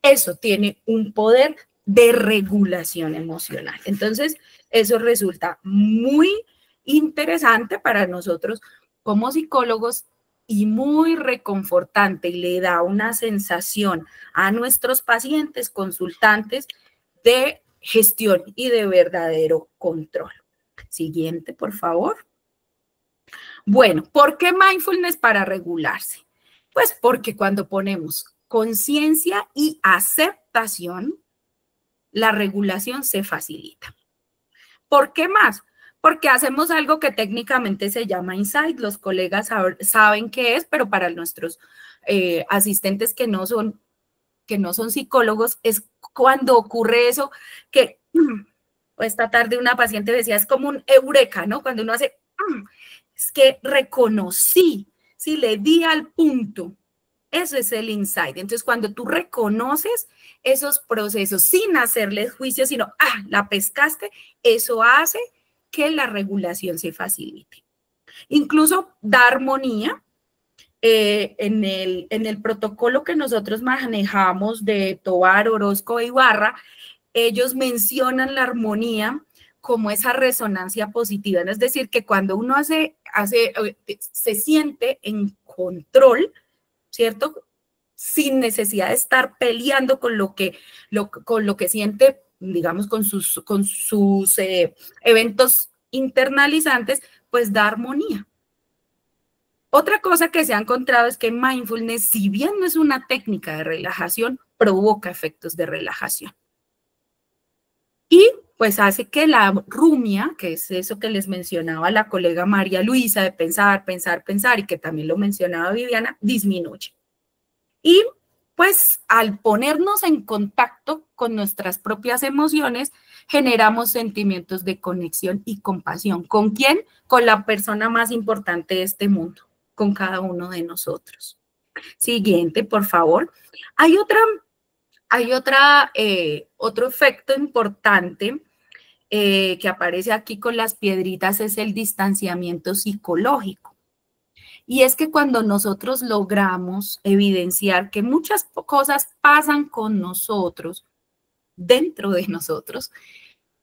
eso tiene un poder de regulación emocional. Entonces, eso resulta muy interesante para nosotros como psicólogos y muy reconfortante y le da una sensación a nuestros pacientes, consultantes, de gestión y de verdadero control. Siguiente, por favor. Bueno, ¿por qué mindfulness para regularse? Pues porque cuando ponemos conciencia y aceptación, la regulación se facilita. ¿Por qué más? Porque hacemos algo que técnicamente se llama insight. Los colegas saben qué es, pero para nuestros asistentes que no son psicólogos, es cuando ocurre eso que esta tarde una paciente decía, es como un eureka, ¿no? Cuando uno hace, es que reconocí, sí, le di al punto. Eso es el insight. Entonces, cuando tú reconoces esos procesos sin hacerles juicio, sino, la pescaste, eso hace que la regulación se facilite. Incluso da armonía. En el protocolo que nosotros manejamos de Tovar, Orozco e Ibarra, ellos mencionan la armonía como esa resonancia positiva. Es decir, que cuando uno se siente en control, ¿cierto? Sin necesidad de estar peleando con lo que siente, digamos, con sus eventos internalizantes, pues da armonía. Otra cosa que se ha encontrado es que mindfulness, si bien no es una técnica de relajación, provoca efectos de relajación. Y pues hace que la rumia, que es eso que les mencionaba la colega María Luisa, de pensar, pensar, pensar, y que también lo mencionaba Viviana, disminuye. Y pues al ponernos en contacto con nuestras propias emociones, generamos sentimientos de conexión y compasión. ¿Con quién? Con la persona más importante de este mundo, con cada uno de nosotros. Siguiente, por favor. Hay otro efecto importante que aparece aquí con las piedritas, es el distanciamiento psicológico. Y es que cuando nosotros logramos evidenciar que muchas cosas pasan con nosotros, dentro de nosotros,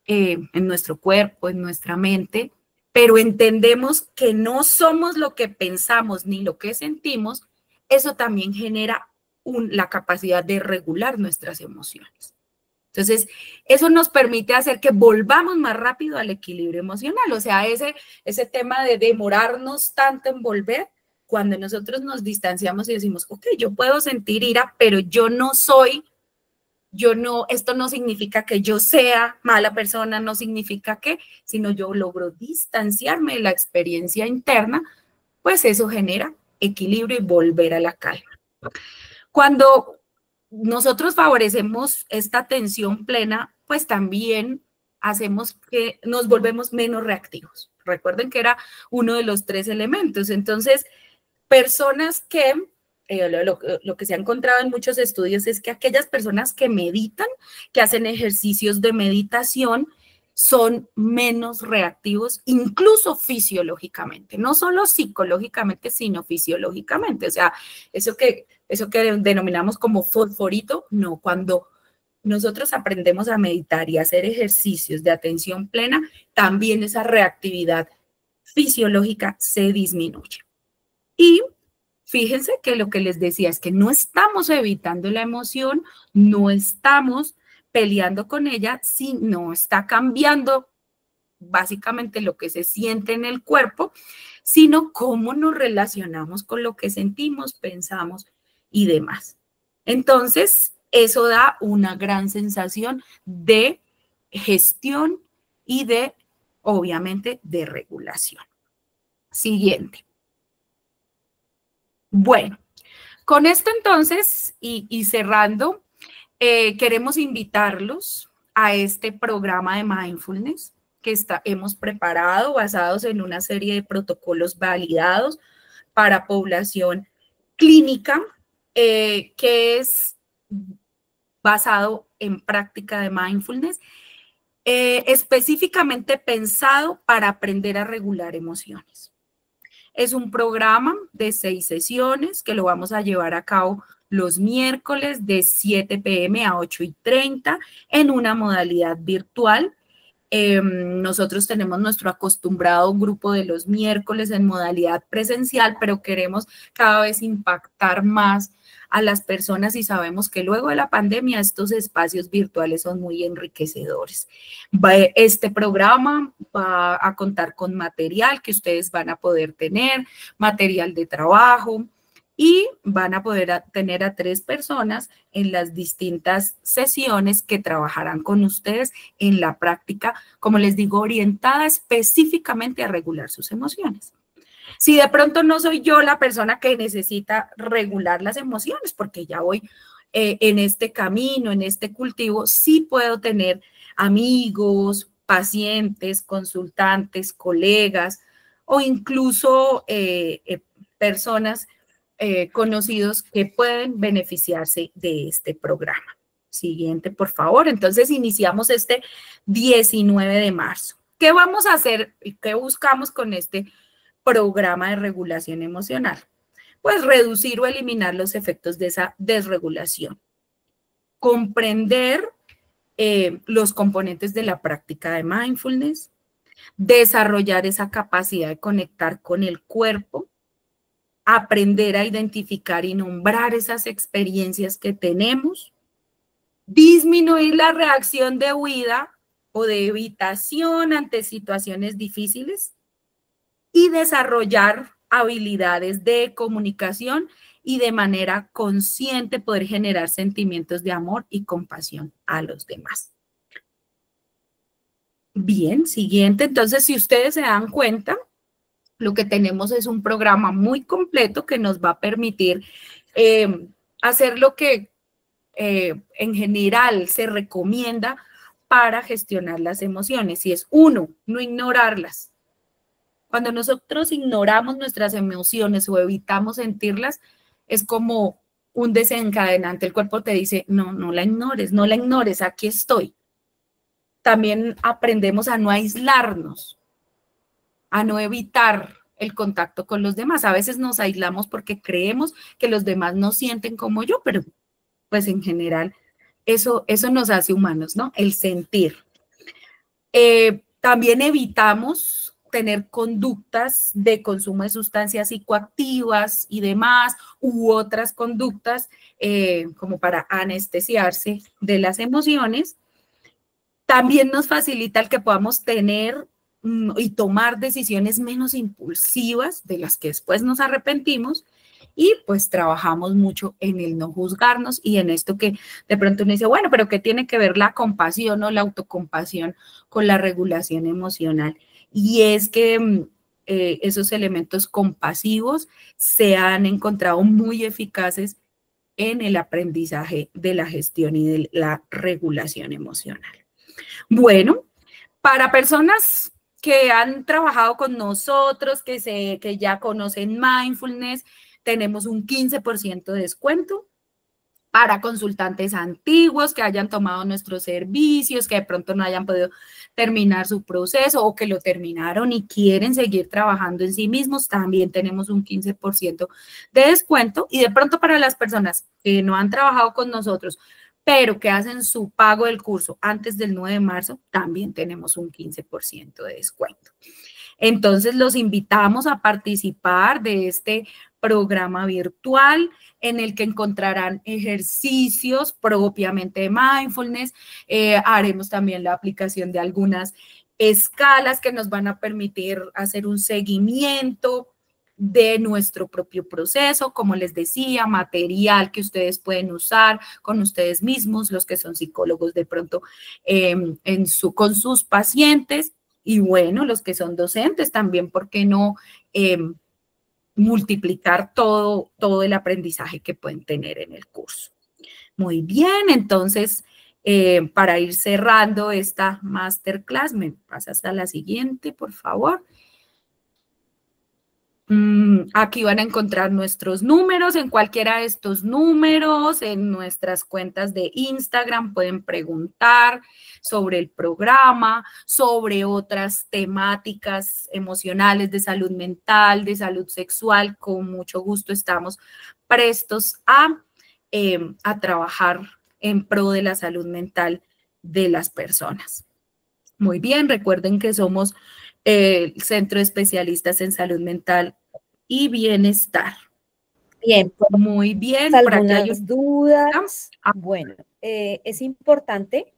en nuestro cuerpo, en nuestra mente, pero entendemos que no somos lo que pensamos ni lo que sentimos, eso también genera la capacidad de regular nuestras emociones. Entonces, eso nos permite hacer que volvamos más rápido al equilibrio emocional. O sea, ese tema de demorarnos tanto en volver, cuando nosotros nos distanciamos y decimos, ok, yo puedo sentir ira, pero esto no significa que yo sea mala persona, no significa que, sino yo logro distanciarme de la experiencia interna, pues eso genera equilibrio y volver a la calma. Cuando nosotros favorecemos esta atención plena, pues también hacemos que nos volvemos menos reactivos. Recuerden que era uno de los 3 elementos. Entonces, personas que, lo que se ha encontrado en muchos estudios es que aquellas personas que meditan, que hacen ejercicios de meditación, son menos reactivos, incluso fisiológicamente, no solo psicológicamente, sino fisiológicamente. O sea, eso que denominamos como fosforito, no, cuando nosotros aprendemos a meditar y a hacer ejercicios de atención plena, también esa reactividad fisiológica se disminuye. Y fíjense que lo que les decía es que no estamos evitando la emoción, no estamos peleando con ella, sino está cambiando básicamente lo que se siente en el cuerpo, sino cómo nos relacionamos con lo que sentimos, pensamos y demás. Entonces, eso da una gran sensación de gestión y obviamente, de regulación. Siguiente. Bueno, con esto entonces, y cerrando, queremos invitarlos a este programa de mindfulness que hemos preparado basados en una serie de protocolos validados para población clínica, que es basado en práctica de mindfulness. específicamente pensado para aprender a regular emociones. Es un programa de 6 sesiones que lo vamos a llevar a cabo los miércoles de 7 p.m. a 8:30 en una modalidad virtual. Nosotros tenemos nuestro acostumbrado grupo de los miércoles en modalidad presencial, pero queremos cada vez impactar más a las personas y sabemos que luego de la pandemia estos espacios virtuales son muy enriquecedores. Este programa va a contar con material que ustedes van a poder tener, material de trabajo, y van a poder tener a 3 personas en las distintas sesiones que trabajarán con ustedes en la práctica, como les digo, orientada específicamente a regular sus emociones. Si de pronto no soy yo la persona que necesita regular las emociones, porque ya voy en este camino, en este cultivo, sí puedo tener amigos, pacientes, consultantes, colegas o incluso personas conocidos que pueden beneficiarse de este programa. Siguiente, por favor. Entonces, iniciamos este 19 de marzo. ¿Qué vamos a hacer y qué buscamos con este programa de regulación emocional? Pues reducir o eliminar los efectos de esa desregulación. Comprender los componentes de la práctica de mindfulness, desarrollar esa capacidad de conectar con el cuerpo, aprender a identificar y nombrar esas experiencias que tenemos, disminuir la reacción de huida o de evitación ante situaciones difíciles y desarrollar habilidades de comunicación y de manera consciente poder generar sentimientos de amor y compasión a los demás. Bien, siguiente. Entonces, si ustedes se dan cuenta, lo que tenemos es un programa muy completo que nos va a permitir hacer lo que en general se recomienda para gestionar las emociones. Y es, 1, no ignorarlas. Cuando nosotros ignoramos nuestras emociones o evitamos sentirlas, es como un desencadenante. El cuerpo te dice, no, no la ignores, aquí estoy. También aprendemos a no aislarnos, a no evitar el contacto con los demás. A veces nos aislamos porque creemos que los demás no sienten como yo, pero pues en general eso nos hace humanos, ¿no? El sentir. También evitamos tener conductas de consumo de sustancias psicoactivas y demás, u otras conductas como para anestesiarse de las emociones. También nos facilita el que podamos tener y tomar decisiones menos impulsivas de las que después nos arrepentimos, y pues trabajamos mucho en el no juzgarnos y en esto que de pronto uno dice, bueno, pero ¿qué tiene que ver la compasión o la autocompasión con la regulación emocional? Y es que esos elementos compasivos se han encontrado muy eficaces en el aprendizaje de la gestión y de la regulación emocional. Bueno, para personas que han trabajado con nosotros, que ya conocen mindfulness, tenemos un 15% de descuento. Para consultantes antiguos que hayan tomado nuestros servicios, que de pronto no hayan podido terminar su proceso o que lo terminaron y quieren seguir trabajando en sí mismos, también tenemos un 15% de descuento. Y de pronto para las personas que no han trabajado con nosotros, pero que hacen su pago del curso antes del 9 de marzo, también tenemos un 15% de descuento. Entonces, los invitamos a participar de este programa virtual en el que encontrarán ejercicios propiamente de mindfulness. Haremos también la aplicación de algunas escalas que nos van a permitir hacer un seguimiento de nuestro propio proceso, como les decía, material que ustedes pueden usar con ustedes mismos, los que son psicólogos de pronto con sus pacientes, y bueno, los que son docentes también, ¿por qué no multiplicar todo el aprendizaje que pueden tener en el curso? Muy bien, entonces, para ir cerrando esta masterclass, me pasas a la siguiente, por favor. Aquí van a encontrar nuestros números, en cualquiera de estos números, en nuestras cuentas de Instagram pueden preguntar sobre el programa, sobre otras temáticas emocionales de salud mental, de salud sexual. Con mucho gusto estamos prestos a trabajar en pro de la salud mental de las personas. Muy bien, recuerden que somos el Centro de Especialistas en Salud Mental y Bienestar. Bien, Muy bien. Por aquí hay algunas dudas. Bueno, es importante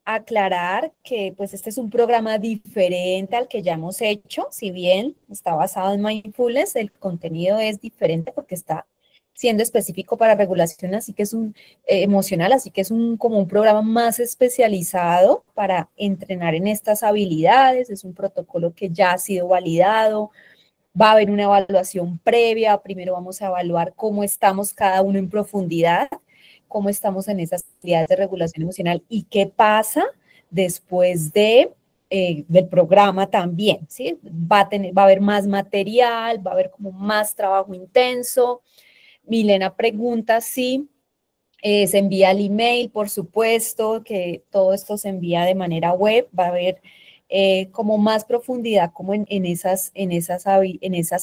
aclarar que pues este es un programa diferente al que ya hemos hecho, si bien está basado en mindfulness, el contenido es diferente porque está siendo específico para regulación, así que es un emocional, así que es como un programa más especializado para entrenar en estas habilidades, es un protocolo que ya ha sido validado, va a haber una evaluación previa, primero vamos a evaluar cómo estamos cada uno en profundidad, cómo estamos en esas habilidades de regulación emocional y qué pasa después del programa también, ¿sí? Va a haber más material, va a haber como más trabajo intenso. Milena pregunta si se envía el email, por supuesto, que todo esto se envía de manera web, va a haber como más profundidad como en esas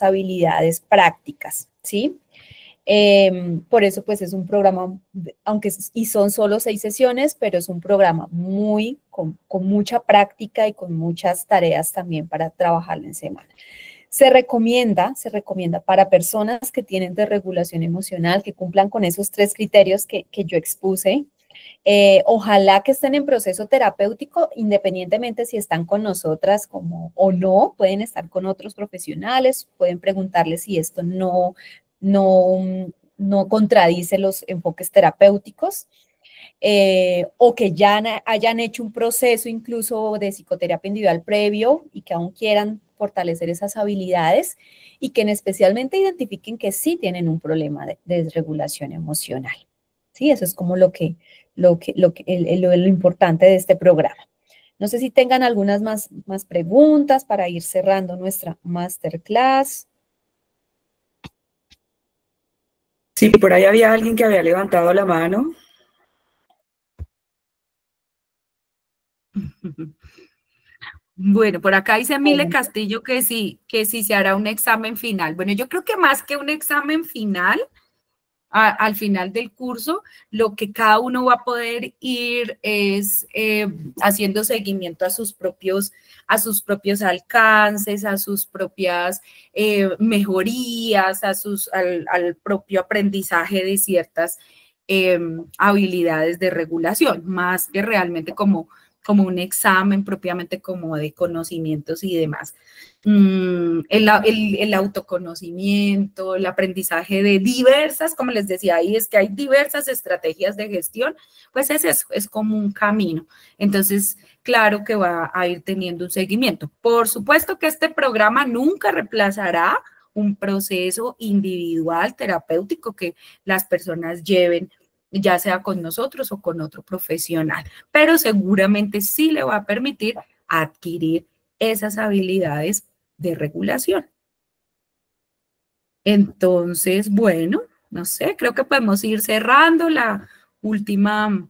habilidades prácticas, ¿sí? Por eso, pues, es un programa, y son solo 6 sesiones, pero es un programa con mucha práctica y con muchas tareas también para trabajarlo en semana. Se recomienda para personas que tienen desregulación emocional, que cumplan con esos 3 criterios que yo expuse. Ojalá que estén en proceso terapéutico, independientemente si están con nosotras o no, pueden estar con otros profesionales, pueden preguntarles si esto no contradice los enfoques terapéuticos, o que ya hayan hecho un proceso incluso de psicoterapia individual previo y que aún quieran fortalecer esas habilidades y que especialmente identifiquen que sí tienen un problema de desregulación emocional. Sí, eso es como lo importante de este programa. No sé si tengan algunas más preguntas para ir cerrando nuestra masterclass. Sí, por ahí había alguien que había levantado la mano. Bueno, por acá dice Mile Castillo que sí se hará un examen final. Bueno, yo creo que más que un examen final, al final del curso, lo que cada uno va a poder ir es haciendo seguimiento a sus propios alcances, a sus propias mejorías, al propio aprendizaje de ciertas habilidades de regulación, más que realmente como un examen propiamente como de conocimientos y demás. El autoconocimiento, el aprendizaje de diversas, como les decía ahí, es que hay diversas estrategias de gestión, pues es como un camino. Entonces, claro que va a ir teniendo un seguimiento. Por supuesto que este programa nunca reemplazará un proceso individual terapéutico que las personas lleven, ya sea con nosotros o con otro profesional, pero seguramente sí le va a permitir adquirir esas habilidades de regulación. Entonces, bueno, no sé, creo que podemos ir cerrando la última.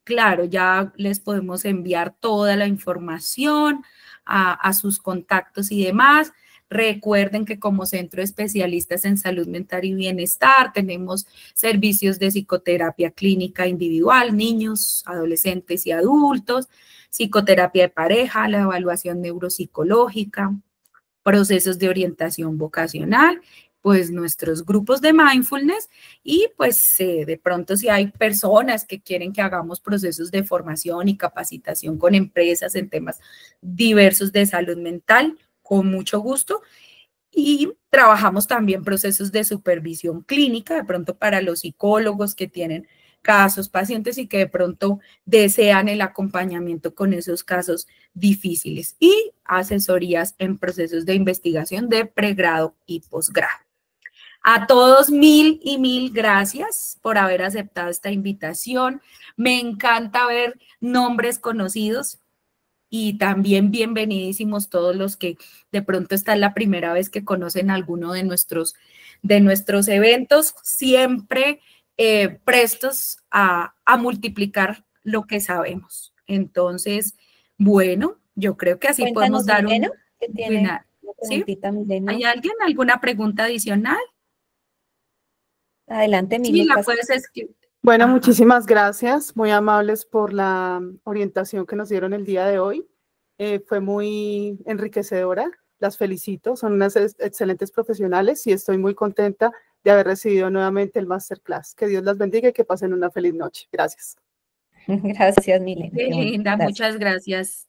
Claro, ya les podemos enviar toda la información a sus contactos y demás. Recuerden que como Centro de Especialistas en Salud Mental y Bienestar tenemos servicios de psicoterapia clínica individual, niños, adolescentes y adultos, psicoterapia de pareja, la evaluación neuropsicológica, procesos de orientación vocacional, pues nuestros grupos de mindfulness y pues de pronto si hay personas que quieren que hagamos procesos de formación y capacitación con empresas en temas diversos de salud mental, con mucho gusto. Y trabajamos también procesos de supervisión clínica, de pronto para los psicólogos que tienen casos, pacientes y que de pronto desean el acompañamiento con esos casos difíciles y asesorías en procesos de investigación de pregrado y posgrado. A todos mil y mil gracias por haber aceptado esta invitación. Me encanta ver nombres conocidos y también bienvenidísimos todos los que de pronto esta es la primera vez que conocen alguno de nuestros eventos, siempre prestos a multiplicar lo que sabemos. Entonces, bueno, yo creo que así Cuéntanos, podemos dar Mileno, que tiene una ¿sí? preguntita, Mileno. ¿Hay alguien? ¿Alguna pregunta adicional? Adelante, Sí, Mile. la puedes escribir. Bueno, Ajá. muchísimas gracias, muy amables por la orientación que nos dieron el día de hoy. Fue muy enriquecedora, las felicito, son unas excelentes profesionales y estoy muy contenta de haber recibido nuevamente el Masterclass. Que Dios las bendiga y que pasen una feliz noche. Gracias. Gracias, Milena. Qué linda, Gracias. muchas gracias.